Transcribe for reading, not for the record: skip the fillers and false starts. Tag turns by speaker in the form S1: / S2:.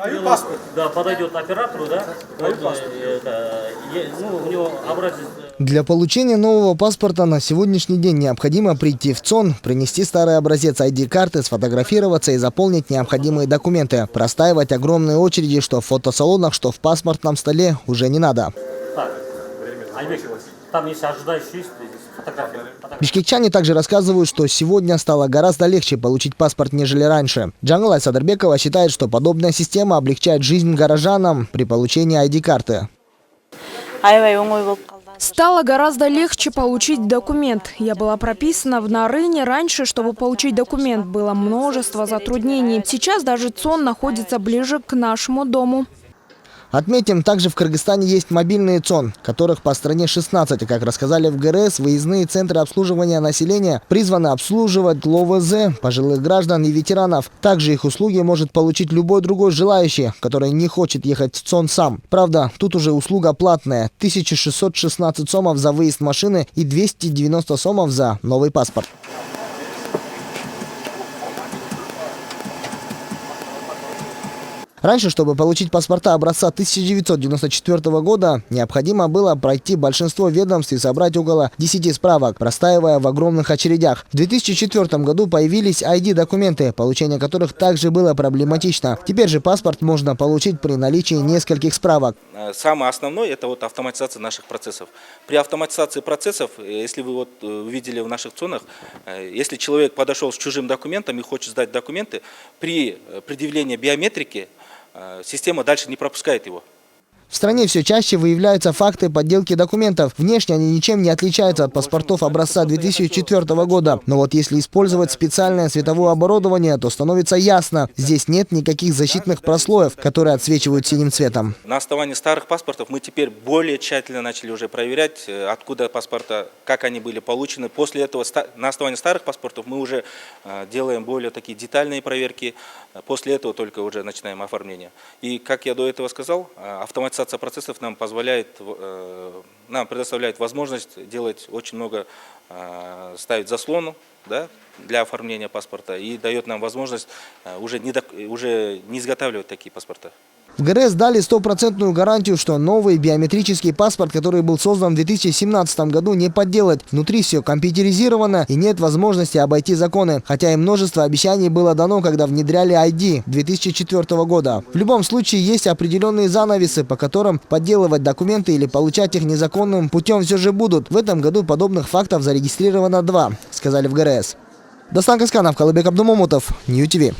S1: Даю паспорт.
S2: Да, подойдет оператору, да? Вот, у него образец.
S3: Для получения нового паспорта на сегодняшний день необходимо прийти в ЦОН, принести старый образец ID-карты, сфотографироваться и заполнить необходимые документы. Простаивать огромные очереди, что в фотосалонах, что в паспортном столе, уже не надо.
S2: Так, там есть ожидающий лист, фотография.
S3: Бишкекчане также рассказывают, что сегодня стало гораздо легче получить паспорт, нежели раньше. Джангылай Садырбекова считает, что подобная система облегчает жизнь горожанам при получении ID-карты.
S4: Стало гораздо легче получить документ. Я была прописана в Нарыне. Раньше, чтобы получить документ, было множество затруднений. Сейчас даже ЦОН находится ближе к нашему дому.
S3: Отметим, также в Кыргызстане есть мобильные ЦОН, которых по стране 16. Как рассказали в ГРС, выездные центры обслуживания населения призваны обслуживать ЛОВЗ, пожилых граждан и ветеранов. Также их услуги может получить любой другой желающий, который не хочет ехать в ЦОН сам. Правда, тут уже услуга платная – 1616 сомов за выезд машины и 290 сомов за новый паспорт. Раньше, чтобы получить паспорта образца 1994 года, необходимо было пройти большинство ведомств и собрать около 10 справок, простаивая в огромных очередях. В 2004 году появились ID-документы, получение которых также было проблематично. Теперь же паспорт можно получить при наличии нескольких справок.
S5: Самое основное – это автоматизация наших процессов. При автоматизации процессов, если вы увидели в наших ЦОНах, если человек подошел с чужим документом и хочет сдать документы, при предъявлении биометрики система дальше не пропускает его.
S3: В стране все чаще выявляются факты подделки документов. Внешне они ничем не отличаются от паспортов образца 2004 года. Но вот если использовать специальное световое оборудование, то становится ясно, здесь нет никаких защитных прослоев, которые отсвечивают синим цветом.
S5: На основании старых паспортов мы теперь более тщательно начали уже проверять, откуда паспорта, как они были получены. После этого на основании старых паспортов мы уже делаем более такие детальные проверки. После этого только уже начинаем оформление. И, как я до этого сказал, автоматизация процессов нам предоставляет возможность делать очень много, ставить заслону, да, для оформления паспорта и дает нам возможность уже не изготавливать такие паспорта.
S3: В ГРС дали 100% гарантию, что новый биометрический паспорт, который был создан в 2017 году, не подделать. Внутри все компьютеризировано и нет возможности обойти законы. Хотя и множество обещаний было дано, когда внедряли ID 2004 года. В любом случае есть определенные занавесы, по которым подделывать документы или получать их незаконным путем все же будут. В этом году подобных фактов зарегистрировано 2, сказали в ГРС. Достан Касканов, Калыбек Абдумамутов, Нью ТВ.